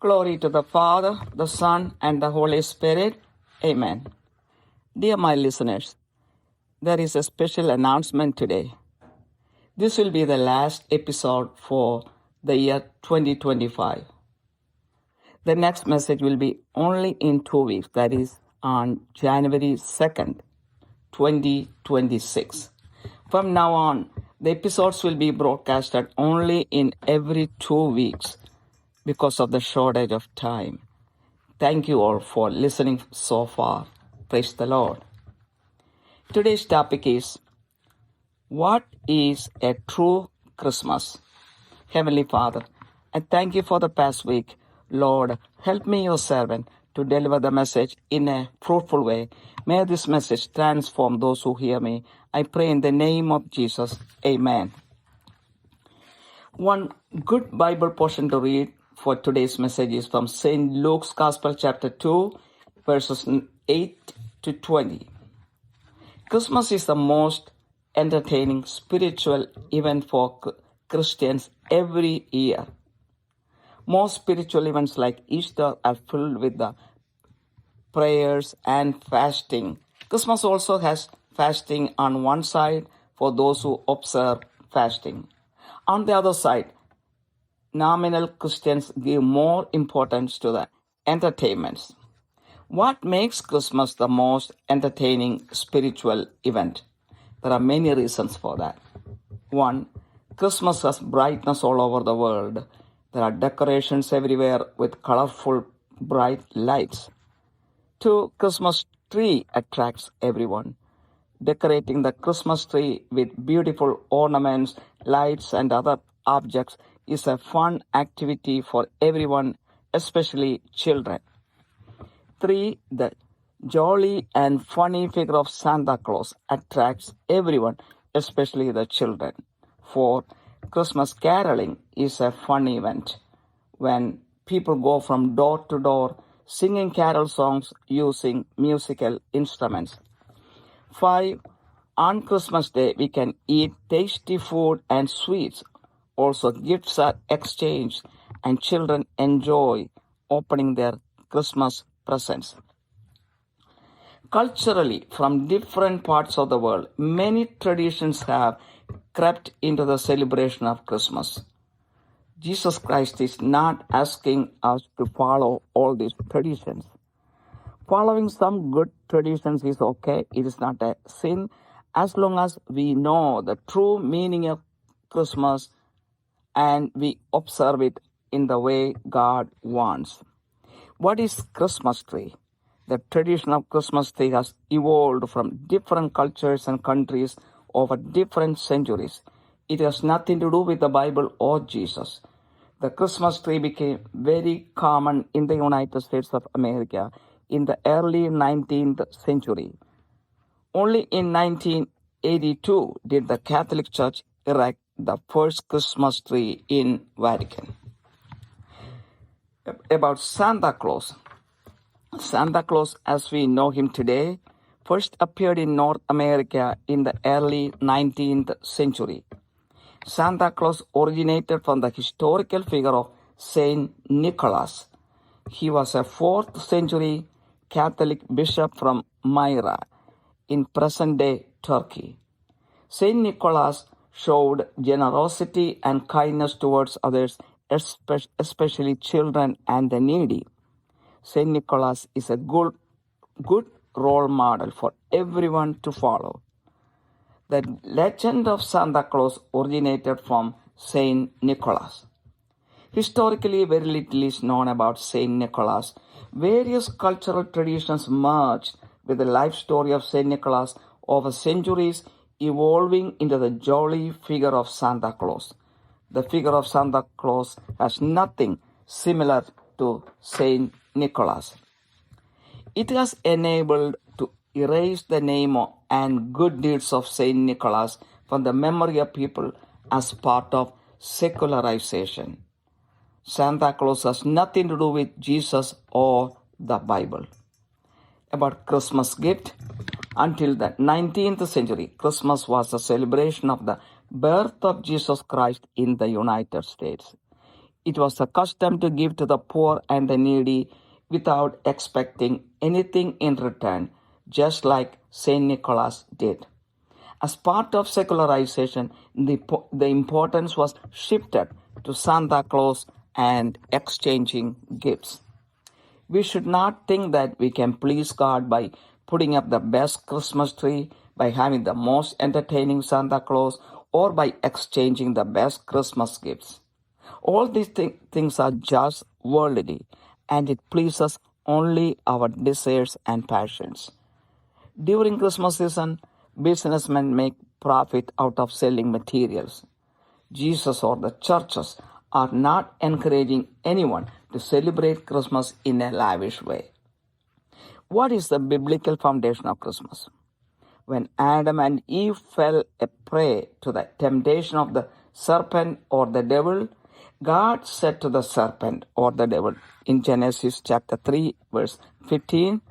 Glory to the Father, the Son, and the Holy Spirit. Amen. Dear my listeners, there is a special announcement today. This will be the last episode for the year 2025. The next message will be only in 2 weeks, that is on January 2nd, 2026. From now on, the episodes will be broadcasted only in every 2 weeks because of the shortage of time. Thank you all for listening so far. Praise the Lord. Today's topic is, what is a true Christmas? Heavenly Father, I thank you for the past week. Lord, help me, your servant, to deliver the message in a fruitful way. May this message transform those who hear me. I pray in the name of Jesus. Amen. One good Bible portion to read for today's message is from St. Luke's Gospel, chapter 2, verses 8 to 20. Christmas is the most entertaining spiritual event for Christians every year. Most spiritual events like Easter are filled with the prayers and fasting. Christmas also has fasting on one side for those who observe fasting. On the other side, nominal Christians give more importance to the entertainments. What makes Christmas the most entertaining spiritual event? There are many reasons for that. 1. Christmas has brightness all over the world. There are decorations everywhere with colorful, bright lights. 2. Christmas tree attracts everyone. Decorating the Christmas tree with beautiful ornaments, lights, and other objects is a fun activity for everyone, especially children. 3. The jolly and funny figure of Santa Claus attracts everyone, especially the children. 4. Christmas caroling is a fun event when people go from door to door singing carol songs using musical instruments. 5. On Christmas Day, we can eat tasty food and sweets. Also, gifts are exchanged and children enjoy opening their Christmas presents. Culturally, from different parts of the world, many traditions have crept into the celebration of Christmas. Jesus Christ is not asking us to follow all these traditions. Following some good traditions is okay. It is not a sin as long as we know the true meaning of Christmas and we observe it in the way God wants. What is Christmas tree? The tradition of Christmas tree has evolved from different cultures and countries over different centuries. It has nothing to do with the Bible or Jesus. The Christmas tree became very common in the United States of America in the early 19th century. Only in 1982 did the Catholic Church erect the first Christmas tree in Vatican. About Santa Claus. Santa Claus, as we know him today, first appeared in North America in the early 19th century. Santa Claus originated from the historical figure of Saint Nicholas. He was a 4th century Catholic bishop from Myra in present-day Turkey. Saint Nicholas showed generosity and kindness towards others, especially children and the needy. Saint Nicholas is a good role model for everyone to follow. The legend of Santa Claus originated from Saint Nicholas. Historically, very little is known about Saint Nicholas. Various cultural traditions merged with the life story of Saint Nicholas over centuries, evolving into the jolly figure of Santa Claus. The figure of Santa Claus has nothing similar to Saint Nicholas. It has enabled to erase the name and good deeds of Saint Nicholas from the memory of people as part of secularization. Santa Claus has nothing to do with Jesus or the Bible. About Christmas gift. Until the 19th century, Christmas was a celebration of the birth of Jesus Christ in the United States. It was the custom to give to the poor and the needy without expecting anything in return, just like St. Nicholas did. As part of secularization, the importance was shifted to Santa Claus and exchanging gifts. We should not think that we can please God by putting up the best Christmas tree, by having the most entertaining Santa Claus, or by exchanging the best Christmas gifts. All these things are just worldly, and it pleases only our desires and passions. During Christmas season, businessmen make profit out of selling materials. Jesus or the churches are not encouraging anyone to celebrate Christmas in a lavish way. What is the biblical foundation of Christmas? When Adam and Eve fell a prey to the temptation of the serpent or the devil, God said to the serpent or the devil in Genesis chapter 3 verse 15,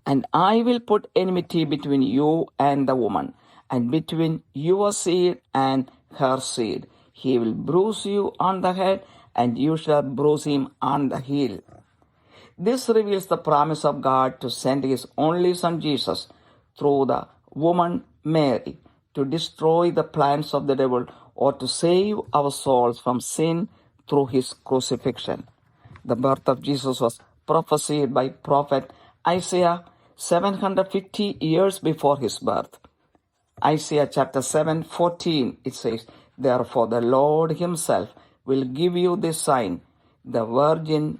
"And I will put enmity between you and the woman, and between your seed and her seed. He will bruise you on the head, and you shall bruise him on the heel." This reveals the promise of God to send His only Son Jesus through the woman Mary to destroy the plans of the devil or to save our souls from sin through His crucifixion. The birth of Jesus was prophesied by prophet Isaiah 750 years before His birth. Isaiah chapter 7:14, it says, "Therefore the Lord Himself will give you this sign: the virgin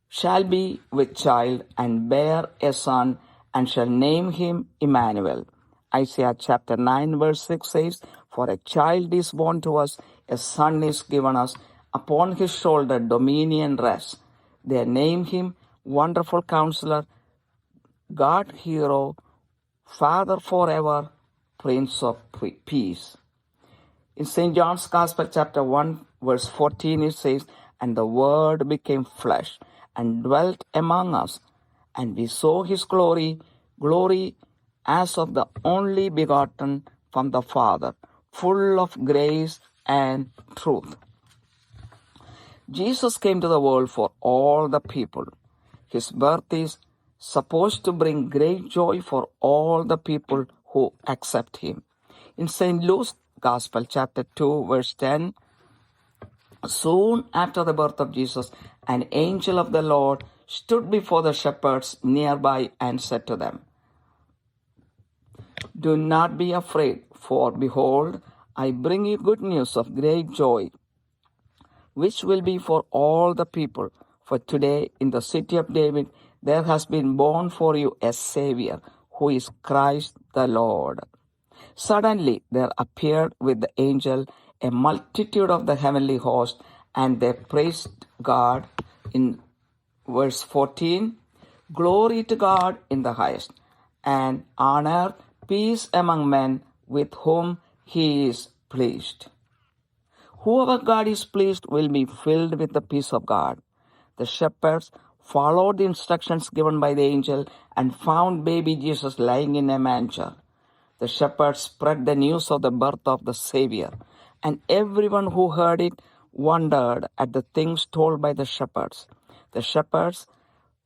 shall be with child and bear a son, and shall name him Emmanuel." Isaiah chapter 9 verse 6 says, "For a child is born to us, a son is given us, upon his shoulder dominion rests. They name him Wonderful Counselor, God Hero, Father forever, Prince of Peace." In St. John's Gospel chapter 1 verse 14 it says, "And the Word became flesh and dwelt among us, and we saw His glory as of the only begotten from the Father, full of grace and truth." Jesus came to the world for all the people. His birth is supposed to bring great joy for all the people who accept Him. In St. Luke's Gospel chapter 2 verse 10, "Soon after the birth of Jesus, an angel of the Lord stood before the shepherds nearby and said to them, 'Do not be afraid, for behold, I bring you good news of great joy, which will be for all the people. For today in the city of David there has been born for you a Savior, who is Christ the Lord.' Suddenly there appeared with the angel a multitude of the heavenly host, and they praised God." In verse 14, "Glory to God in the highest, and on earth peace among men with whom He is pleased." Whoever God is pleased will be filled with the peace of God. The shepherds followed the instructions given by the angel and found baby Jesus lying in a manger. The shepherds spread the news of the birth of the Savior, and everyone who heard it wondered at the things told by the shepherds. The shepherds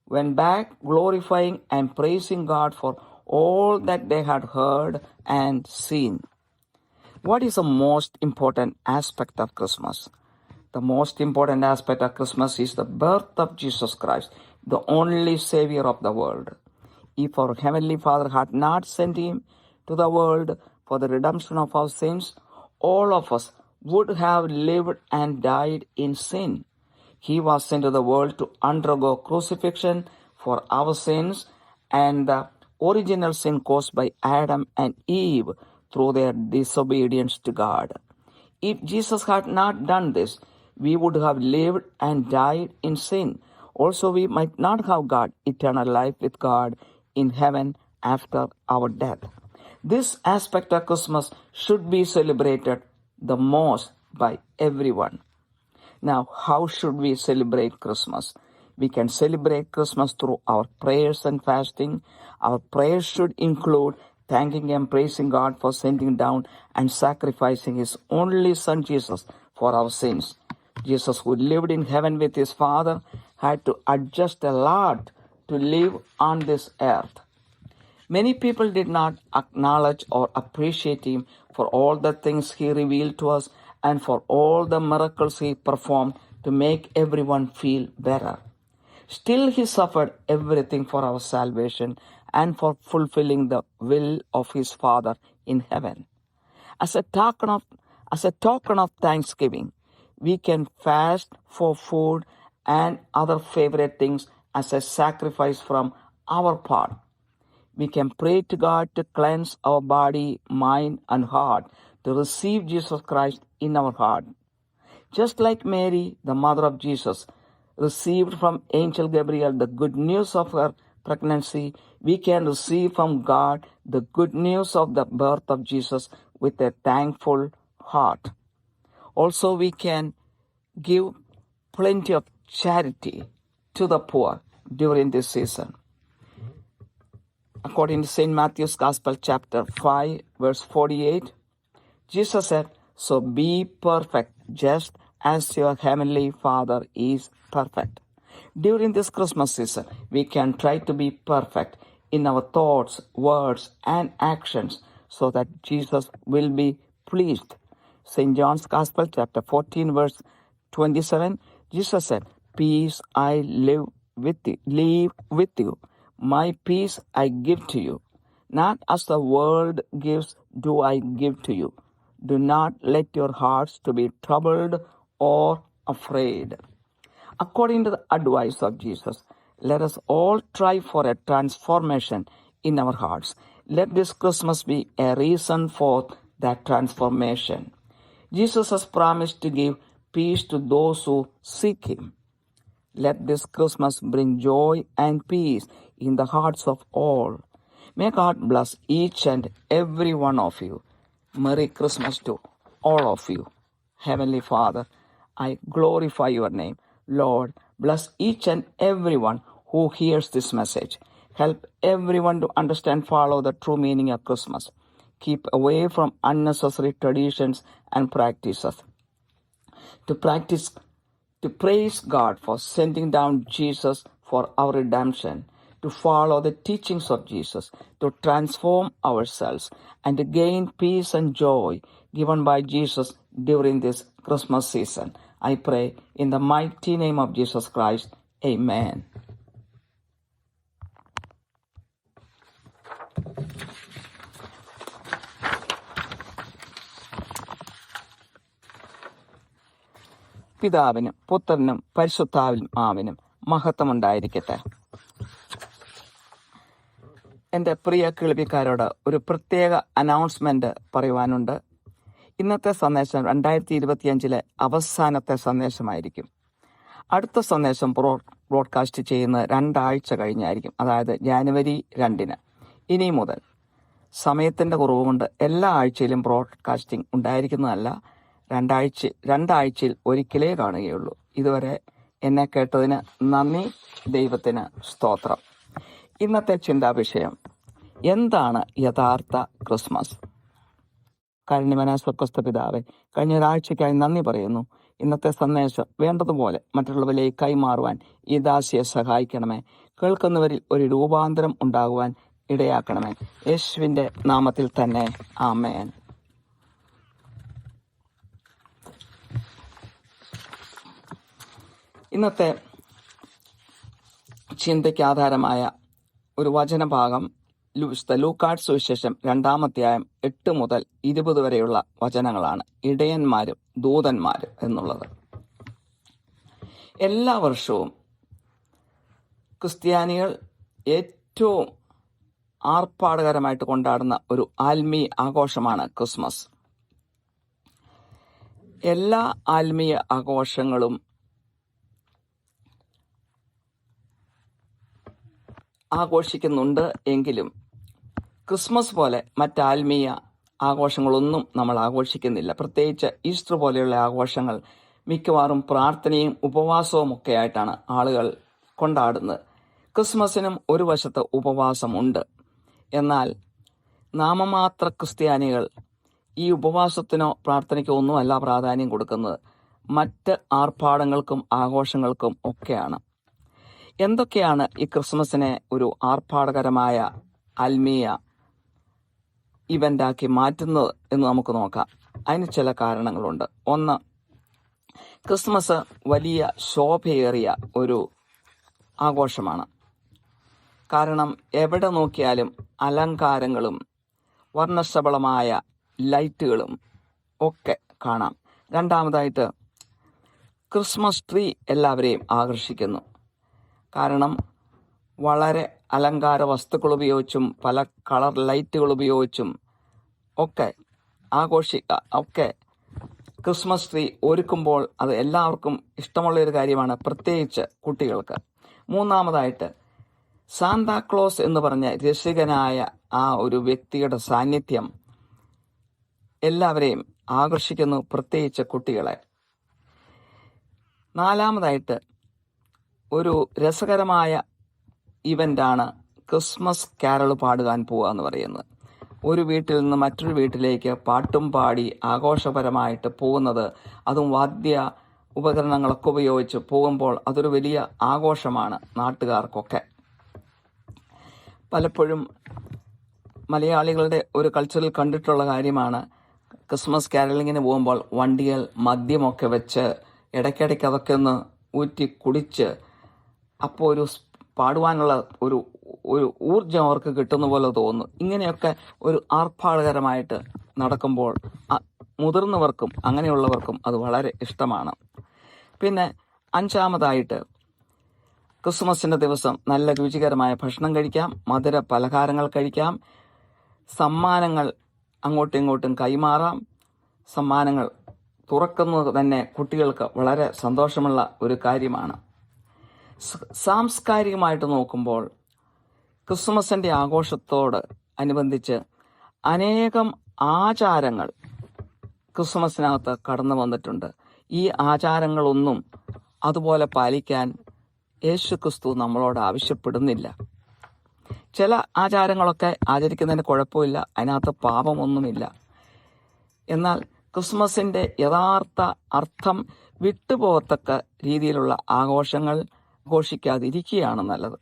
went back glorifying and praising God for all that they had heard and seen. What is the most important aspect of Christmas? The most important aspect of Christmas is the birth of Jesus Christ, the only Savior of the world. If our Heavenly Father had not sent Him to the world for the redemption of our sins, all of us would have lived and died in sin. He was sent to the world to undergo crucifixion for our sins and the original sin caused by Adam and Eve through their disobedience to God. If Jesus had not done this, we would have lived and died in sin. Also, we might not have got eternal life with God in heaven after our death. This aspect of Christmas should be celebrated the most by everyone. Now, how should we celebrate Christmas? We can celebrate Christmas through our prayers and fasting. Our prayers should include thanking and praising God for sending down and sacrificing His only Son Jesus for our sins. Jesus, who lived in heaven with his Father, had to adjust a lot to live on this earth. Many people did not acknowledge or appreciate him for all the things he revealed to us and for all the miracles he performed to make everyone feel better. Still, he suffered everything for our salvation and for fulfilling the will of his Father in heaven. As a token of thanksgiving, we can fast for food and other favorite things as a sacrifice from our part. We can pray to God to cleanse our body, mind, and heart to receive Jesus Christ in our heart. Just like Mary, the mother of Jesus, received from Angel Gabriel the good news of her pregnancy, we can receive from God the good news of the birth of Jesus with a thankful heart. Also, we can give plenty of charity to the poor during this season. According to St. Matthew's Gospel, chapter 5, verse 48, Jesus said, "So be perfect, just as your heavenly Father is perfect." During this Christmas season, we can try to be perfect in our thoughts, words, and actions so that Jesus will be pleased. St. John's Gospel, chapter 14, verse 27, Jesus said, "Peace I leave with you. My peace I give to you. Not as the world gives do I give to you. Do not let your hearts to be troubled or afraid." According to the advice of Jesus, let us all try for a transformation in our hearts. Let this Christmas be a reason for that transformation. Jesus has promised to give peace to those who seek him. Let this Christmas bring joy and peace in the hearts of all. May God bless each and every one of you. Merry Christmas to all of you. Heavenly Father, I glorify your name. Lord, bless each and everyone who hears this message. Help everyone to understand, follow the true meaning of Christmas. Keep away from unnecessary traditions and practices. To praise God for sending down Jesus for our redemption, to follow the teachings of Jesus, to transform ourselves, and to gain peace and joy given by Jesus during this Christmas season. I pray in the mighty name of Jesus Christ. Amen. പിതാവിനും പുത്രനും പരിശുദ്ധാത്മാവിനും മഹത്വമുണ്ടായിരിക്കട്ടെ. എൻ്റെ പ്രിയ കേൾവിക്കാരോട് ഒരു പ്രത്യേക announcement പറയുവാനുണ്ട്. ഇന്നത്തെ സന്ദേശം 2025 അവസാനത്തെ സന്ദേശമായിരിക്കും. അടുത്ത സന്ദേശം ബ്രോഡ്കാസ്റ്റ് ചെയ്യുന്നത് 2 ആഴ്ച കഴിഞ്ഞായിരിക്കും, അതായത് ജനുവരി 2. ഇനി മുതൽ സമയത്തിൻ്റെ കുറവ് കൊണ്ട് എല്ലാ ആഴ്ചയിലും ബ്രോഡ്കാസ്റ്റിംഗ് ഉണ്ടായിരിക്കുന്നതല്ല. 2 ആഴ്ചയിൽ ഒരിക്കലേ കാണുകയുള്ളൂ. ഇതുവരെ എന്നെ കേട്ടതിന് നന്ദി. ദൈവത്തിന് സ്തോത്രം. ഇന്നത്തെ ചിന്താവിഷയം, എന്താണ് യഥാർത്ഥ ക്രിസ്മസ്? കാരുണ്യവാനായ സ്വർഗ്ഗസ്ഥ പിതാവേ, കഴിഞ്ഞ ഒരാഴ്ചയ്ക്കായി നന്ദി പറയുന്നു. ഇന്നത്തെ സന്ദേശം വേണ്ടതുപോലെ മറ്റുള്ളവരിലേക്ക് കൈമാറുവാൻ ഈ ദാസിയെ സഹായിക്കണമേ. കേൾക്കുന്നവരിൽ ഒരു രൂപാന്തരം ഉണ്ടാകുവാൻ ഇടയാക്കണമേ. യേശുവിൻ്റെ നാമത്തിൽ തന്നെ ആമേൻ. ഇന്നത്തെ ചിന്തയ്ക്ക് ആധാരമായ ഒരു വചനഭാഗം ലൂക്കാട് സുവിശേഷം 2-ാം അധ്യായം 8 മുതൽ 20 വരെയുള്ള വചനങ്ങളാണ്. ഇടയന്മാരും ദൂതന്മാരും എന്നുള്ളത്. എല്ലാ വർഷവും ക്രിസ്ത്യാനികൾ ഏറ്റവും ആർപ്പാടുകരമായിട്ട് കൊണ്ടാടുന്ന ഒരു ആത്മീയ ആഘോഷമാണ് ക്രിസ്മസ്. എല്ലാ ആത്മീയ ആഘോഷങ്ങളും ആഘോഷിക്കുന്നുണ്ട് എങ്കിലും ക്രിസ്മസ് പോലെ മറ്റ് ആത്മീയ ആഘോഷങ്ങളൊന്നും നമ്മൾ ആഘോഷിക്കുന്നില്ല. പ്രത്യേകിച്ച് ഈസ്റ്റർ പോലെയുള്ള ആഘോഷങ്ങൾ മിക്കവാറും പ്രാർത്ഥനയും ഉപവാസവും ഒക്കെ ആയിട്ടാണ് ആളുകൾ കൊണ്ടാടുന്നത്. ക്രിസ്മസിനും ഒരു വശത്ത് ഉപവാസമുണ്ട്. എന്നാൽ നാമമാത്ര ക്രിസ്ത്യാനികൾ ഈ ഉപവാസത്തിനോ പ്രാർത്ഥനയ്ക്കോ ഒന്നുമല്ല പ്രാധാന്യം കൊടുക്കുന്നത്, മറ്റ് ആർഭാടങ്ങൾക്കും ആഘോഷങ്ങൾക്കും ഒക്കെയാണ്. എന്തൊക്കെയാണ് ഈ ക്രിസ്മസിനെ ഒരു ആർഭാടകരമായ ആത്മീയ ഇവൻ്റാക്കി മാറ്റുന്നത് എന്ന് നമുക്ക് നോക്കാം. അതിന് ചില കാരണങ്ങളുണ്ട്. ഒന്ന്, ക്രിസ്മസ് വലിയ ശോഭയേറിയ ഒരു ആഘോഷമാണ്. കാരണം എവിടെ നോക്കിയാലും അലങ്കാരങ്ങളും വർണ്ണശബളമായ ലൈറ്റുകളും ഒക്കെ കാണാം. രണ്ടാമതായിട്ട്, ക്രിസ്മസ് ട്രീ എല്ലാവരെയും ആകർഷിക്കുന്നു. കാരണം വളരെ അലങ്കാര വസ്തുക്കൾ ഉപയോഗിച്ചും പല കളർ ലൈറ്റുകൾ ഉപയോഗിച്ചും ഒക്കെ ഒക്കെ ക്രിസ്മസ് ട്രീ ഒരുക്കുമ്പോൾ അത് എല്ലാവർക്കും ഇഷ്ടമുള്ളൊരു കാര്യമാണ്, പ്രത്യേകിച്ച് കുട്ടികൾക്ക്. മൂന്നാമതായിട്ട്, സാന്താക്ലോസ് എന്ന് പറഞ്ഞ രസികനായ ആ ഒരു വ്യക്തിയുടെ സാന്നിധ്യം എല്ലാവരെയും ആകർഷിക്കുന്നു, പ്രത്യേകിച്ച് കുട്ടികളെ. നാലാമതായിട്ട്, ഒരു രസകരമായ ഇവൻ്റാണ് ക്രിസ്മസ് കാരൾ പാടുവാൻ പോവുക എന്ന് പറയുന്നത്. ഒരു വീട്ടിൽ നിന്ന് മറ്റൊരു വീട്ടിലേക്ക് പാട്ടും പാടി ആഘോഷപരമായിട്ട് പോകുന്നത്, അതും വാദ്യ ഉപകരണങ്ങളൊക്കെ ഉപയോഗിച്ച് പോകുമ്പോൾ അതൊരു വലിയ ആഘോഷമാണ് നാട്ടുകാർക്കൊക്കെ. പലപ്പോഴും മലയാളികളുടെ ഒരു കൾച്ചറിൽ കണ്ടിട്ടുള്ള കാര്യമാണ്, ക്രിസ്മസ് കാരലിങ്ങിന് പോകുമ്പോൾ വണ്ടികൾ മദ്യമൊക്കെ വെച്ച് ഇടയ്ക്കിടയ്ക്ക് അതൊക്കെ ഒന്ന് ഊറ്റി കുടിച്ച് അപ്പോൾ ഒരു പാടുവാനുള്ള ഒരു ഒരു ഊർജം അവർക്ക് കിട്ടുന്ന പോലെ തോന്നുന്നു. ഇങ്ങനെയൊക്കെ ഒരു ആർഭാടകരമായിട്ട് നടക്കുമ്പോൾ മുതിർന്നവർക്കും അങ്ങനെയുള്ളവർക്കും അത് വളരെ ഇഷ്ടമാണ്. പിന്നെ അഞ്ചാമതായിട്ട്, ക്രിസ്മസിൻ്റെ ദിവസം നല്ല രുചികരമായ ഭക്ഷണം കഴിക്കാം, മധുര പലഹാരങ്ങൾ കഴിക്കാം, സമ്മാനങ്ങൾ അങ്ങോട്ടും ഇങ്ങോട്ടും കൈമാറാം. സമ്മാനങ്ങൾ തുറക്കുന്നത് തന്നെ കുട്ടികൾക്ക് വളരെ സന്തോഷമുള്ള ഒരു കാര്യമാണ്. സാംസ്കാരികമായിട്ട് നോക്കുമ്പോൾ ക്രിസ്മസിൻ്റെ ആഘോഷത്തോട് അനുബന്ധിച്ച് അനേകം ആചാരങ്ങൾ ക്രിസ്മസിനകത്ത് കടന്നു വന്നിട്ടുണ്ട്. ഈ ആചാരങ്ങളൊന്നും അതുപോലെ പാലിക്കാൻ യേശുക്രിസ്തു നമ്മളോട് ആവശ്യപ്പെടുന്നില്ല. ചില ആചാരങ്ങളൊക്കെ ആചരിക്കുന്നതിന് കുഴപ്പമില്ല, അതിനകത്ത് പാപമൊന്നുമില്ല. എന്നാൽ ക്രിസ്മസിൻ്റെ യഥാർത്ഥ അർത്ഥം വിട്ടുപോകത്തക്ക രീതിയിലുള്ള ആഘോഷങ്ങൾ ആഘോഷിക്കാതിരിക്കുകയാണ് നല്ലത്.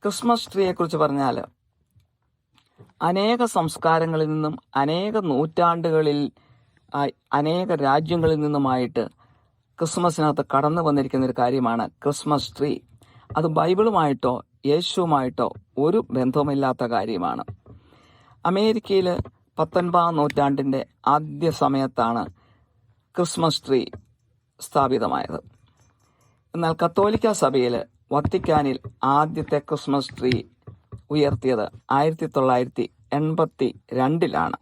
ക്രിസ്മസ് ട്രീയെക്കുറിച്ച് പറഞ്ഞാൽ, അനേക സംസ്കാരങ്ങളിൽ നിന്നും അനേക നൂറ്റാണ്ടുകളിൽ അനേക രാജ്യങ്ങളിൽ നിന്നുമായിട്ട് ക്രിസ്മസിനകത്ത് കടന്നു വന്നിരിക്കുന്ന ഒരു കാര്യമാണ് ക്രിസ്മസ് ട്രീ. അത് ബൈബിളുമായിട്ടോ യേശുവുമായിട്ടോ ഒരു ബന്ധവുമില്ലാത്ത കാര്യമാണ്. അമേരിക്കയിൽ 19-ാം നൂറ്റാണ്ടിൻ്റെ ആദ്യ സമയത്താണ് ക്രിസ്മസ് ട്രീ സ്ഥാപിതമായത്. എന്നാൽ കത്തോലിക്ക സഭയിൽ വത്തിക്കാനിൽ ആദ്യത്തെ ക്രിസ്മസ് ട്രീ ഉയർത്തിയത് 1982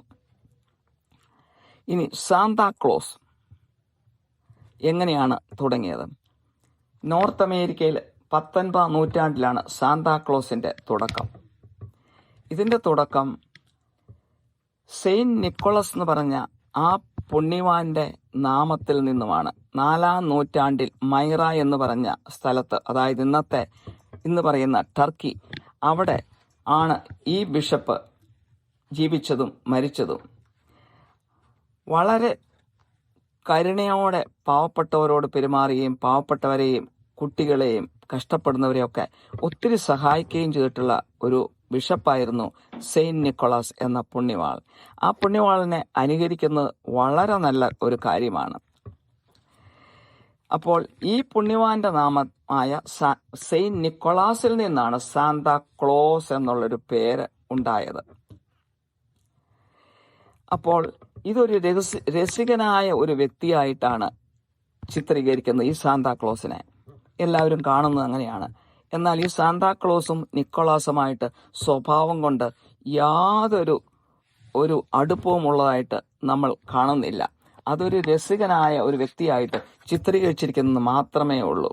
ഇനി സാന്താക്ലോസ് എങ്ങനെയാണ് തുടങ്ങിയത്? നോർത്ത് അമേരിക്കയിൽ 19-ാം നൂറ്റാണ്ടിലാണ് സാന്താക്ലോസിൻ്റെ തുടക്കം. ഇതിൻ്റെ തുടക്കം സെയിൻറ്റ് നിക്കോളസ് എന്ന് പറഞ്ഞ ആ പുണ്യവാന്റെ നാമത്തിൽ നിന്നുമാണ്. 4-ാം നൂറ്റാണ്ടിൽ മൈറ എന്ന് പറഞ്ഞ സ്ഥലത്ത്, അതായത് ഇന്ന് പറയുന്ന ടർക്കി, അവിടെ ആണ് ഈ ബിഷപ്പ് ജീവിച്ചതും മരിച്ചതും. വളരെ കരുണയോടെ പാവപ്പെട്ടവരോട് പെരുമാറുകയും പാവപ്പെട്ടവരെയും കുട്ടികളെയും കഷ്ടപ്പെടുന്നവരെയൊക്കെ ഒത്തിരി സഹായിക്കുകയും ചെയ്തിട്ടുള്ള ഒരു ബിഷപ്പായിരുന്നു സെയിൻറ്റ് നിക്കോളാസ് എന്ന പുണ്യവാൾ. ആ പുണ്യവാളിനെ അനുകരിക്കുന്നത് വളരെ നല്ല ഒരു കാര്യമാണ്. അപ്പോൾ ഈ പുണ്യവാന്റെ നാമമായ സെയിൻറ്റ് നിക്കോളാസിൽ നിന്നാണ് സാന്താക്ലോസ് എന്നുള്ളൊരു പേര് ഉണ്ടായത്. അപ്പോൾ ഇതൊരു രസികനായ ഒരു വ്യക്തിയായിട്ടാണ് ചിത്രീകരിക്കുന്നത് ഈ സാന്താക്ലോസിനെ. എല്ലാവരും കാണുന്നത് അങ്ങനെയാണ്. എന്നാൽ ഈ സാന്താക്ലോസും നിക്കോളാസുമായിട്ട് സ്വഭാവം കൊണ്ട് യാതൊരു അടുപ്പവും ഉള്ളതായിട്ട് നമ്മൾ കാണുന്നില്ല. അതൊരു രസികനായ ഒരു വ്യക്തിയായിട്ട് ചിത്രീകരിച്ചിരിക്കുന്നത് മാത്രമേ ഉള്ളൂ.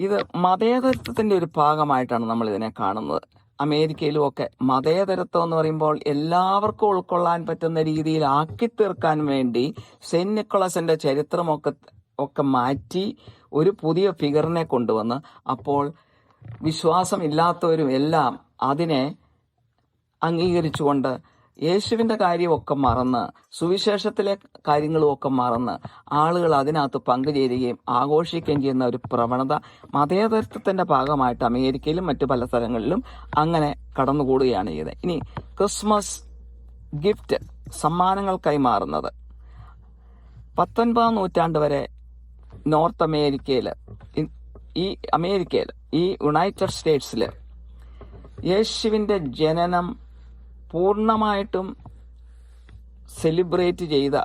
ഇത് മതേതരത്വത്തിൻ്റെ ഒരു ഭാഗമായിട്ടാണ് നമ്മൾ ഇതിനെ കാണുന്നത്. അമേരിക്കയിലും ഒക്കെ മതേതരത്വം എന്ന് പറയുമ്പോൾ എല്ലാവർക്കും ഉൾക്കൊള്ളാൻ പറ്റുന്ന രീതിയിൽ ആക്കി തീർക്കാൻ വേണ്ടി സെയിൻറ്റ് നിക്കോളാസിന്റെ ചരിത്രമൊക്കെ മാറ്റി ഒരു പുതിയ ഫിഗറിനെ കൊണ്ടുവന്ന് അപ്പോൾ വിശ്വാസമില്ലാത്തവരും എല്ലാം അതിനെ അംഗീകരിച്ചുകൊണ്ട് യേശുവിൻ്റെ കാര്യമൊക്കെ മറന്ന്, സുവിശേഷത്തിലെ കാര്യങ്ങളും ഒക്കെ മറന്ന് ആളുകൾ അതിനകത്ത് പങ്കുചേരുകയും ആഘോഷിക്കുകയും ചെയ്യുന്ന ഒരു പ്രവണത മതേതരത്വത്തിൻ്റെ ഭാഗമായിട്ട് അമേരിക്കയിലും മറ്റു പല സ്ഥലങ്ങളിലും അങ്ങനെ കടന്നുകൂടുകയാണ് ചെയ്തത്. ഇനി ക്രിസ്മസ് ഗിഫ്റ്റ്, സമ്മാനങ്ങൾ കൈമാറുന്നത് 19-ാം നൂറ്റാണ്ട് വരെ നോർത്ത് അമേരിക്കയിൽ, ഈ യുണൈറ്റഡ് സ്റ്റേറ്റ്സിൽ യേശുവിൻ്റെ ജനനം പൂർണ്ണമായിട്ടും സെലിബ്രേറ്റ് ചെയ്ത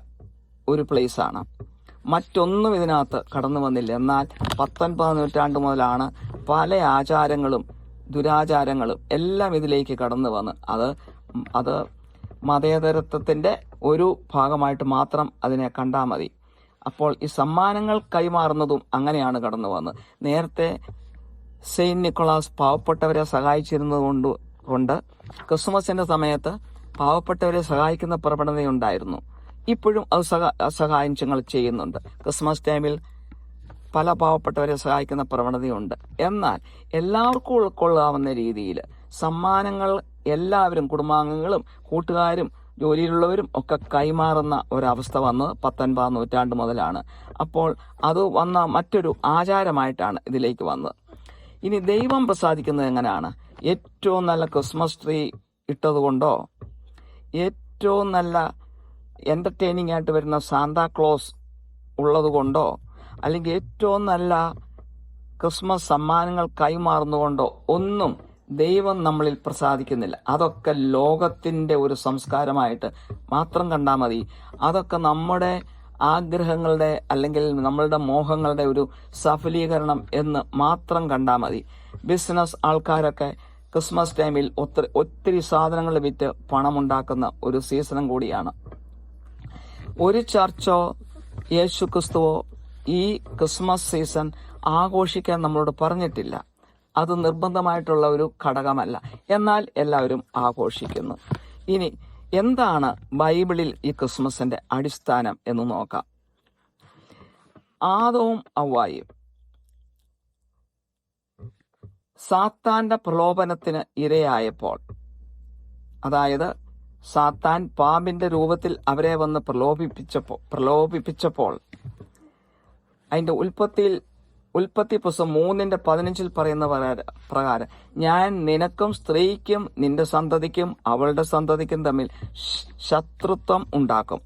ഒരു പ്ലേസാണ്. മറ്റൊന്നും ഇതിനകത്ത് കടന്നു വന്നില്ല. എന്നാൽ 19-ാം നൂറ്റാണ്ട് മുതലാണ് പല ആചാരങ്ങളും ദുരാചാരങ്ങളും എല്ലാം ഇതിലേക്ക് കടന്നു വന്ന് അത് മതേതരത്വത്തിൻ്റെ ഒരു ഭാഗമായിട്ട് മാത്രം അതിനെ കണ്ടാൽ മതി. അപ്പോൾ ഈ സമ്മാനങ്ങൾ കൈമാറുന്നതും അങ്ങനെയാണ് കടന്നു വന്നത്. നേരത്തെ സെയിൻറ്റ് നിക്കോളാസ് പാവപ്പെട്ടവരെ സഹായിച്ചിരുന്നത് കൊണ്ട് ക്രിസ്മസിന്റെ സമയത്ത് പാവപ്പെട്ടവരെ സഹായിക്കുന്ന പ്രവണതയുണ്ടായിരുന്നു. ഇപ്പോഴും അത് സഹായം ഞങ്ങൾ ചെയ്യുന്നുണ്ട്. ക്രിസ്മസ് ടൈമിൽ പല പാവപ്പെട്ടവരെ സഹായിക്കുന്ന പ്രവണതയുണ്ട്. എന്നാൽ എല്ലാവർക്കും ഉൾക്കൊള്ളാവുന്ന രീതിയിൽ സമ്മാനങ്ങൾ എല്ലാവരും, കുടുംബാംഗങ്ങളും കൂട്ടുകാരും ജോലിയിലുള്ളവരും ഒക്കെ കൈമാറുന്ന ഒരവസ്ഥ വന്നത് 19-ാം നൂറ്റാണ്ട് മുതലാണ്. അപ്പോൾ അത് വന്ന മറ്റൊരു ആചാരമായിട്ടാണ് ഇതിലേക്ക് വന്നത്. ഇനി ദൈവം പ്രസാദിക്കുന്നത് എങ്ങനെയാണ്? ഏറ്റവും നല്ല ക്രിസ്മസ് ട്രീ ഇട്ടതുകൊണ്ടോ, ഏറ്റവും നല്ല എൻ്റർടൈനിങ് ആയിട്ട് വരുന്ന സാന്താക്ലോസ് ഉള്ളതുകൊണ്ടോ, അല്ലെങ്കിൽ ഏറ്റവും നല്ല ക്രിസ്മസ് സമ്മാനങ്ങൾ കൈമാറുന്നതുകൊണ്ടോ ഒന്നും ദൈവം നമ്മളിൽ പ്രസാദിക്കുന്നില്ല. അതൊക്കെ ലോകത്തിൻ്റെ ഒരു സംസ്കാരമായിട്ട് മാത്രം കണ്ടാൽ മതി. അതൊക്കെ നമ്മുടെ ആഗ്രഹങ്ങളുടെ അല്ലെങ്കിൽ നമ്മളുടെ മോഹങ്ങളുടെ ഒരു സഫലീകരണം എന്ന് മാത്രം കണ്ടാൽ മതി. ബിസിനസ് ആൾക്കാരൊക്കെ ക്രിസ്മസ് ടൈമിൽ ഒത്തിരി സാധനങ്ങൾ വിറ്റ് പണമുണ്ടാക്കുന്ന ഒരു സീസണും കൂടിയാണ്. ഒരു ചർച്ചോ യേശു ക്രിസ്തുവോ ഈ ക്രിസ്മസ് സീസൺ ആഘോഷിക്കാൻ നമ്മളോട് പറഞ്ഞിട്ടില്ല. അത് നിർബന്ധമായിട്ടുള്ള ഒരു ഘടകമല്ല. എന്നാൽ എല്ലാവരും ആഘോഷിക്കുന്നു. ഇനി എന്താണ് ബൈബിളിൽ ഈ ക്രിസ്മസിന്റെ അടിസ്ഥാനം എന്ന് നോക്കാം. ആദവും ഹവ്വായും സാത്താന്റെ പ്രലോഭനത്തിന് ഇരയായപ്പോൾ, അതായത് സാത്താൻ പാമ്പിന്റെ രൂപത്തിൽ അവരെ വന്ന് പ്രലോഭിപ്പിച്ചപ്പോൾ അതിന്റെ ഉൽപ്പത്തി പുസ്തകം 3:15 പറയുന്ന പ്രകാരം, ഞാൻ നിനക്കും സ്ത്രീക്കും നിന്റെ സന്തതിക്കും അവളുടെ സന്തതിക്കും തമ്മിൽ ശത്രുത്വം ഉണ്ടാക്കും.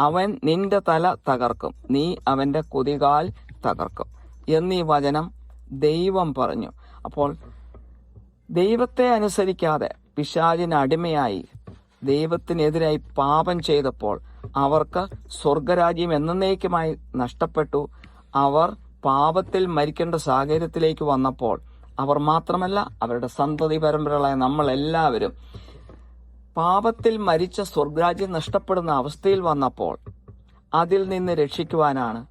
അവൻ നിന്റെ തല തകർക്കും, നീ അവന്റെ കുതികാൽ തകർക്കും എന്നീ വചനം ദൈവം പറഞ്ഞു. അപ്പോൾ ദൈവത്തെ അനുസരിക്കാതെ പിശാചിന് അടിമയായി ദൈവത്തിനെതിരായി പാപം ചെയ്തപ്പോൾ അവർക്ക് സ്വർഗരാജ്യം എന്നേക്കുമായി നഷ്ടപ്പെട്ടു. അവർ പാപത്തിൽ മരിക്കേണ്ട സാഹചര്യത്തിലേക്ക് വന്നപ്പോൾ അവർ മാത്രമല്ല, അവരുടെ സന്തതി പരമ്പരകളായ നമ്മളെല്ലാവരും പാപത്തിൽ മരിച്ച സ്വർഗരാജ്യം നഷ്ടപ്പെടുന്ന അവസ്ഥയിൽ വന്നപ്പോൾ അതിൽ നിന്ന് രക്ഷിക്കുവാനാണ്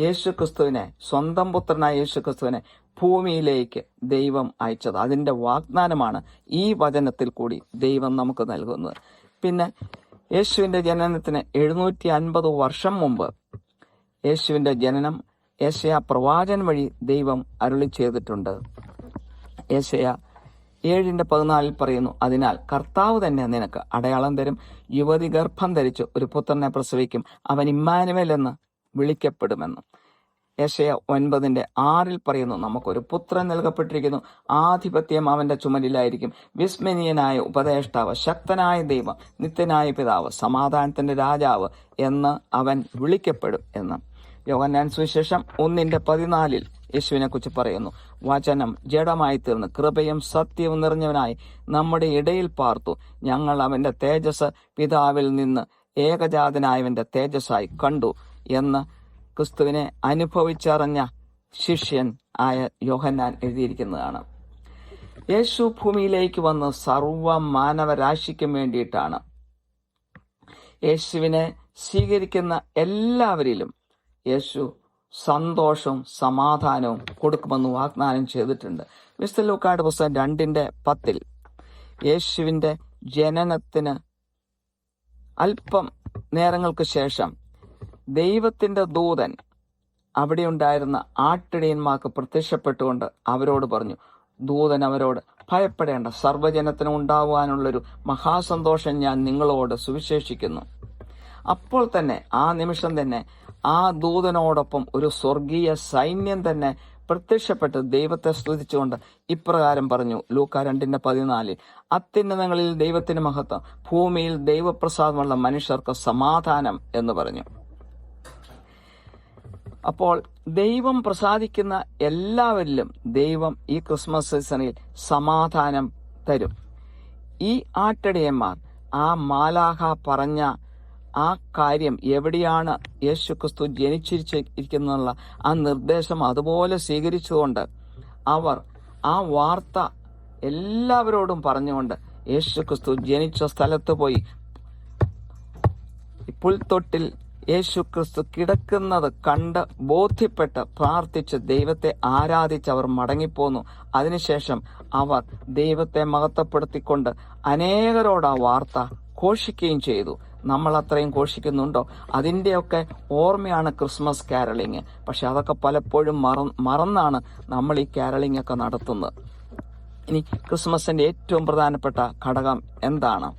യേശുക്രിസ്തുവിനെ, സ്വന്തം പുത്രനായ യേശുക്രിസ്തുവിനെ ഭൂമിയിലേക്ക് ദൈവം അയച്ചത്. അതിന്റെ വാഗ്ദാനമാണ് ഈ വചനത്തിൽ കൂടി ദൈവം നമുക്ക് നൽകുന്നത്. പിന്നെ യേശുവിന്റെ ജനനത്തിന് 750 വർഷം മുമ്പ് യേശുവിന്റെ ജനനം യെശയ്യാ പ്രവാചകൻ വഴി ദൈവം അരുളി ചെയ്തിട്ടുണ്ട്. യെശയ്യാ 7:14 പറയുന്നു, അതിനാൽ കർത്താവ് തന്നെ നിനക്ക് അടയാളം തരും, യുവതി ഗർഭം ധരിച്ച് ഒരു പുത്രനെ പ്രസവിക്കും, അവൻ ഇമ്മാനുവേൽ എന്ന് വിളിക്കപ്പെടുമെന്ന്. യെശയ്യാ 9:6 പറയുന്നു, നമുക്കൊരു പുത്രൻ നൽകപ്പെട്ടിരിക്കുന്നു, ആധിപത്യം അവന്റെ ചുമലിലായിരിക്കും, വിസ്മരണീയനായ ഉപദേഷ്ടാവ്, ശക്തനായ ദൈവം, നിത്യനായ പിതാവ്, സമാധാനത്തിന്റെ രാജാവ് എന്ന് അവൻ വിളിക്കപ്പെടും എന്ന്. യോഹന്നാൻ സുവിശേഷം 1:14 യേശുവിനെ കുറിച്ച് പറയുന്നു, വചനം ജഡമായി തീർന്ന് കൃപയും സത്യവും നിറഞ്ഞവനായി നമ്മുടെ ഇടയിൽ പാർത്തു, ഞങ്ങൾ അവന്റെ തേജസ് പിതാവിൽ നിന്ന് ഏകജാതനായവന്റെ തേജസ്സായി കണ്ടു എന്ന് ക്രിസ്തുവിനെ അനുഭവിച്ചറിഞ്ഞ ശിഷ്യൻ ആയ യോഹന്നാൻ എഴുതിയിരിക്കുന്നതാണ്. യേശു ഭൂമിയിലേക്ക് വന്ന് സർവ്വ മാനവരാശിക്കും വേണ്ടിയിട്ടാണ്. യേശുവിനെ സ്വീകരിക്കുന്ന എല്ലാവരിലും യേശു സന്തോഷവും സമാധാനവും കൊടുക്കുമെന്ന് വാഗ്ദാനം ചെയ്തിട്ടുണ്ട്. വിശുദ്ധ ലൂക്കായുടെ പുസ്തകം 2:10 യേശുവിന്റെ ജനനത്തിന് അല്പം നേരങ്ങൾക്ക് ശേഷം ദൈവത്തിന്റെ ദൂതൻ അവിടെ ഉണ്ടായിരുന്ന ആട്ടിടയന്മാർക്ക് പ്രത്യക്ഷപ്പെട്ടുകൊണ്ട് അവരോട് പറഞ്ഞു, ദൂതൻ അവരോട് ഭയപ്പെടേണ്ട, സർവ്വജനത്തിനും ഉണ്ടാവാനുള്ളൊരു മഹാസന്തോഷം ഞാൻ നിങ്ങളോട് സുവിശേഷിക്കുന്നു. അപ്പോൾ തന്നെ ആ നിമിഷം തന്നെ ആ ദൂതനോടൊപ്പം ഒരു സ്വർഗീയ സൈന്യം തന്നെ പ്രത്യക്ഷപ്പെട്ട് ദൈവത്തെ സ്തുതിച്ചുകൊണ്ട് ഇപ്രകാരം പറഞ്ഞു. ലൂക്ക 2:14, അത്യുന്നതങ്ങളിൽ ദൈവത്തിന് മഹത്വം, ഭൂമിയിൽ ദൈവപ്രസാദമുള്ള മനുഷ്യർക്ക് സമാധാനം എന്ന് പറഞ്ഞു. അപ്പോൾ ദൈവം പ്രസാദിക്കുന്ന എല്ലാവരിലും ദൈവം ഈ ക്രിസ്മസ് സീസണിൽ സമാധാനം തരും. ഈ ആട്ടിടയന്മാർ ആ മാലാഖ പറഞ്ഞ ആ കാര്യം, എവിടെയാണ് യേശു ക്രിസ്തു ജനിച്ചിരിക്കുന്നുള്ള ആ നിർദ്ദേശം അതുപോലെ സ്വീകരിച്ചുകൊണ്ട് അവർ ആ വാർത്ത എല്ലാവരോടും പറഞ്ഞുകൊണ്ട് യേശു ക്രിസ്തു ജനിച്ച സ്ഥലത്ത് പോയി പുൽത്തൊട്ടിൽ യേശു ക്രിസ്തു കിടക്കുന്നത് കണ്ട് ബോധ്യപ്പെട്ട് പ്രാർത്ഥിച്ച് ദൈവത്തെ ആരാധിച്ച് അവർ മടങ്ങിപ്പോന്നു. അതിനുശേഷം അവർ ദൈവത്തെ മഹത്വപ്പെടുത്തിക്കൊണ്ട് അനേകരോട് ആ വാർത്ത ഘോഷിക്കുകയും ചെയ്തു. നമ്മൾ അത്രയും ഘോഷിക്കുന്നുണ്ടോ? അതിൻ്റെയൊക്കെ ഓർമ്മയാണ് ക്രിസ്മസ് കാരളിങ്. പക്ഷെ അതൊക്കെ പലപ്പോഴും മറന്നാണ് നമ്മൾ ഈ കാരളിങ് ഒക്കെ നടത്തുന്നത്. ഇനി ക്രിസ്മസിന്റെ ഏറ്റവും പ്രധാനപ്പെട്ട ഘടകം എന്താണ്?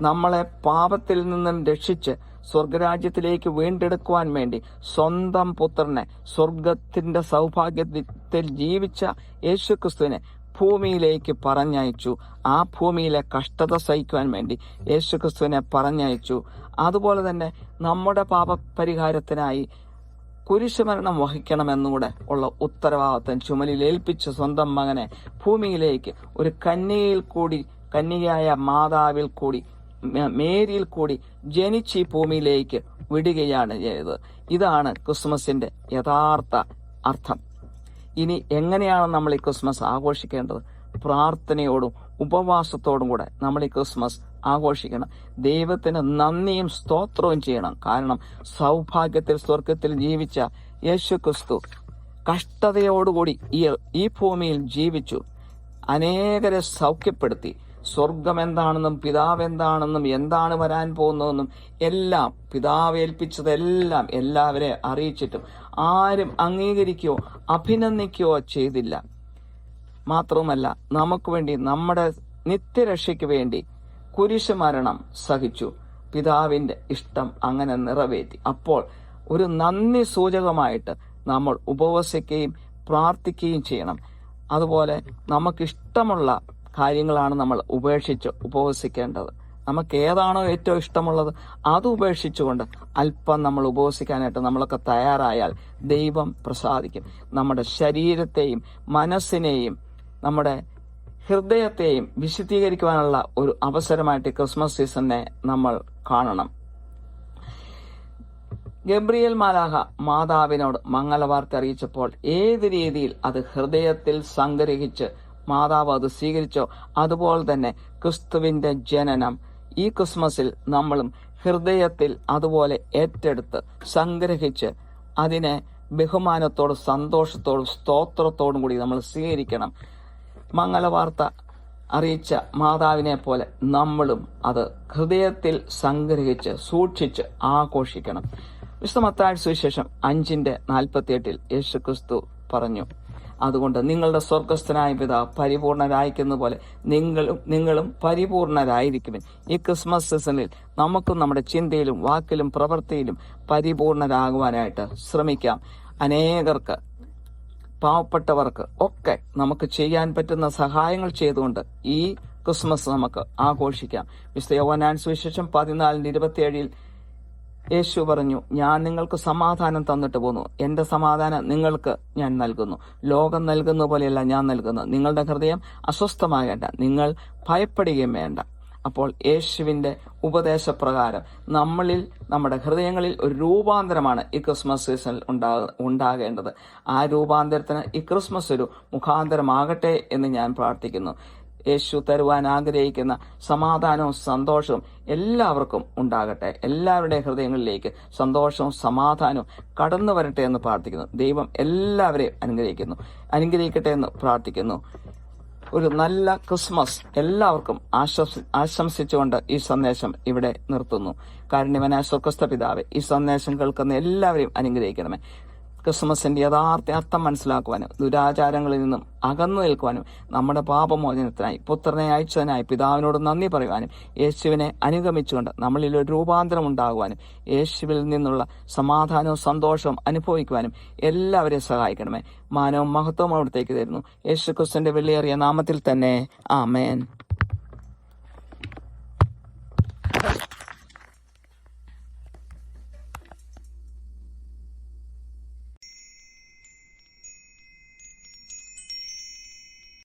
നമ്മളെ പാപത്തിൽ നിന്നും രക്ഷിച്ച് സ്വർഗരാജ്യത്തിലേക്ക് വീണ്ടെടുക്കുവാൻ വേണ്ടി സ്വന്തം പുത്രനെ, സ്വർഗത്തിന്റെ സൗഭാഗ്യത്തിൽ ജീവിച്ച യേശുക്രിസ്തുവിനെ ഭൂമിയിലേക്ക് പറഞ്ഞയച്ചു. ആ ഭൂമിയിലെ കഷ്ടത സഹിക്കുവാൻ വേണ്ടി യേശുക്രിസ്തുവിനെ പറഞ്ഞയച്ചു. അതുപോലെ തന്നെ നമ്മുടെ പാപപരിഹാരത്തിനായി കുരിശുമരണം വഹിക്കണമെന്നുകൂടെ ഉള്ള ഉത്തരവാദിത്വം ചുമലിൽ ഏൽപ്പിച്ച സ്വന്തം മകനെ ഭൂമിയിലേക്ക് ഒരു കന്യകയായ മാതാവിൽ കൂടി, മേരിയിൽ കൂടി ജനിച്ച് ഈ ഭൂമിയിലേക്ക് വിടുകയാണ് ചെയ്തത്. ഇതാണ് ക്രിസ്മസിന്റെ യഥാർത്ഥ അർത്ഥം. ഇനി എങ്ങനെയാണ് നമ്മൾ ഈ ക്രിസ്മസ് ആഘോഷിക്കേണ്ടത്? പ്രാർത്ഥനയോടും ഉപവാസത്തോടും കൂടെ നമ്മൾ ഈ ക്രിസ്മസ് ആഘോഷിക്കണം. ദൈവത്തിന് നന്ദിയും സ്തോത്രവും ചെയ്യണം. കാരണം സൗഭാഗ്യത്തിൽ സ്വർഗത്തിൽ ജീവിച്ച യേശു ക്രിസ്തു കഷ്ടതയോടുകൂടി ഈ ഭൂമിയിൽ ജീവിച്ചു, അനേകരെ സൗഖ്യപ്പെടുത്തി. സ്വർഗം എന്താണെന്നും പിതാവ് എന്താണെന്നും എന്താണ് വരാൻ പോകുന്നതെന്നും എല്ലാം പിതാവ് ഏൽപ്പിച്ചതെല്ലാം എല്ലാവരെ അറിയിച്ചിട്ടും ആരും അംഗീകരിക്കുകയോ അഭിനന്ദിക്കുകയോ ചെയ്തില്ല. മാത്രവുമല്ല, നമുക്ക് വേണ്ടി, നമ്മുടെ നിത്യരക്ഷയ്ക്ക് വേണ്ടി കുരിശുമരണം സഹിച്ചു. പിതാവിന്റെ ഇഷ്ടം അങ്ങനെ നിറവേറ്റി. അപ്പോൾ ഒരു നന്ദി സൂചകമായിട്ട് നമ്മൾ ഉപവസിക്കുകയും പ്രാർത്ഥിക്കുകയും ചെയ്യണം. അതുപോലെ നമുക്കിഷ്ടമുള്ള കാര്യങ്ങളാണ് നമ്മൾ ഉപേക്ഷിച്ച് ഉപവസിക്കേണ്ടത്. നമുക്ക് ഏതാണോ ഏറ്റവും ഇഷ്ടമുള്ളത് അത് ഉപേക്ഷിച്ചുകൊണ്ട് അല്പം നമ്മൾ ഉപവസിക്കാനായിട്ട് നമ്മളൊക്കെ തയ്യാറായാൽ ദൈവം പ്രസാദിക്കും. നമ്മുടെ ശരീരത്തെയും മനസ്സിനെയും നമ്മുടെ ഹൃദയത്തെയും വിശുദ്ധീകരിക്കുവാനുള്ള ഒരു അവസരമായിട്ട് ക്രിസ്മസ് സീസണിനെ നമ്മൾ കാണണം. ഗബ്രിയേൽ മാലാഖ മാതാവിനോട് മംഗളവാർത്ത അറിയിച്ചപ്പോൾ ഏത് രീതിയിൽ അത് ഹൃദയത്തിൽ സംഗ്രഹിച്ച് മാതാവ് അത് സ്വീകരിച്ചോ, അതുപോലെ തന്നെ ക്രിസ്തുവിന്റെ ജനനം ഈ ക്രിസ്മസിൽ നമ്മളും ഹൃദയത്തിൽ അതുപോലെ ഏറ്റെടുത്ത് സംഗ്രഹിച്ച് അതിനെ ബഹുമാനത്തോടും സന്തോഷത്തോടും സ്തോത്രത്തോടും കൂടി നമ്മൾ സ്വീകരിക്കണം. മംഗളവാർത്ത അറിയിച്ച മാതാവിനെ പോലെ നമ്മളും അത് ഹൃദയത്തിൽ സംഗ്രഹിച്ച് സൂക്ഷിച്ച് ആഘോഷിക്കണം. വിശുദ്ധ മത്തായി സുവിശേഷം 5:48 യേശുക്രിസ്തു പറഞ്ഞു, അതുകൊണ്ട് നിങ്ങളുടെ സ്വർഗസ്ഥനായ പിതാവ് പരിപൂർണരായിരിക്കുന്ന പോലെ നിങ്ങളും പരിപൂർണരായിരിക്കുവിൻ. ഈ ക്രിസ്മസ് സീസണിൽ നമുക്കും നമ്മുടെ ചിന്തയിലും വാക്കിലും പ്രവൃത്തിയിലും പരിപൂർണരാകുവാനായിട്ട് ശ്രമിക്കാം. അനേകർക്ക്, പാവപ്പെട്ടവർക്ക് ഒക്കെ നമുക്ക് ചെയ്യാൻ പറ്റുന്ന സഹായങ്ങൾ ചെയ്തുകൊണ്ട് ഈ ക്രിസ്മസ് നമുക്ക് ആഘോഷിക്കാം. വിശുദ്ധ യോഹന്നാൻ സുവിശേഷം 14:27 യേശു പറഞ്ഞു, ഞാൻ നിങ്ങൾക്ക് സമാധാനം തന്നിട്ട് പോന്നു, എന്റെ സമാധാനം നിങ്ങൾക്ക് ഞാൻ നൽകുന്നു. ലോകം നൽകുന്ന പോലെയല്ല ഞാൻ നൽകുന്നത്. നിങ്ങളുടെ ഹൃദയം അസ്വസ്ഥമാകേണ്ട, നിങ്ങൾ ഭയപ്പെടുകയും വേണ്ട. അപ്പോൾ യേശുവിന്റെ ഉപദേശപ്രകാരം നമ്മുടെ ഹൃദയങ്ങളിൽ ഒരു രൂപാന്തരമാണ് ഈ ക്രിസ്മസ് സീസണിൽ ഉണ്ടാകേണ്ടത്. ആ രൂപാന്തരത്തിന് ഈ ക്രിസ്മസ് ഒരു മുഖാന്തരമാകട്ടെ എന്ന് ഞാൻ പ്രാർത്ഥിക്കുന്നു. യേശു തരുവാൻ ആഗ്രഹിക്കുന്ന സമാധാനവും സന്തോഷവും എല്ലാവർക്കും ഉണ്ടാകട്ടെ. എല്ലാവരുടെ ഹൃദയങ്ങളിലേക്ക് സന്തോഷവും സമാധാനവും കടന്നു വരട്ടെ എന്ന് പ്രാർത്ഥിക്കുന്നു. ദൈവം എല്ലാവരെയും അനുഗ്രഹിക്കട്ടെ എന്ന് പ്രാർത്ഥിക്കുന്നു. ഒരു നല്ല ക്രിസ്മസ് എല്ലാവർക്കും ആശംസിച്ചുകൊണ്ട് ഈ സന്ദേശം ഇവിടെ നിർത്തുന്നു. കാരുണ്യവാനായ സ്വർഗ്ഗസ്ഥ പിതാവേ, ഈ സന്ദേശം കേൾക്കുന്ന എല്ലാവരെയും അനുഗ്രഹിക്കണമേ. ക്രിസ്മസിന്റെ യഥാർത്ഥ അർത്ഥം മനസ്സിലാക്കുവാനും ദുരാചാരങ്ങളിൽ നിന്നും അകന്നു നിൽക്കുവാനും നമ്മുടെ പാപമോചനത്തിനായി പുത്രനെ അയച്ചതിനായി പിതാവിനോട് നന്ദി പറയുവാനും യേശുവിനെ അനുഗമിച്ചുകൊണ്ട് നമ്മളിൽ ഒരു രൂപാന്തരം ഉണ്ടാകുവാനും യേശുവിൽ നിന്നുള്ള സമാധാനവും സന്തോഷവും അനുഭവിക്കുവാനും എല്ലാവരെയും സഹായിക്കണമേ. മാനവും മഹത്വവും അവിടത്തേക്ക് തരുന്നു. യേശു ക്രിസ്തുവിന്റെ വിലയേറിയ നാമത്തിൽ തന്നെ. ആമേൻ.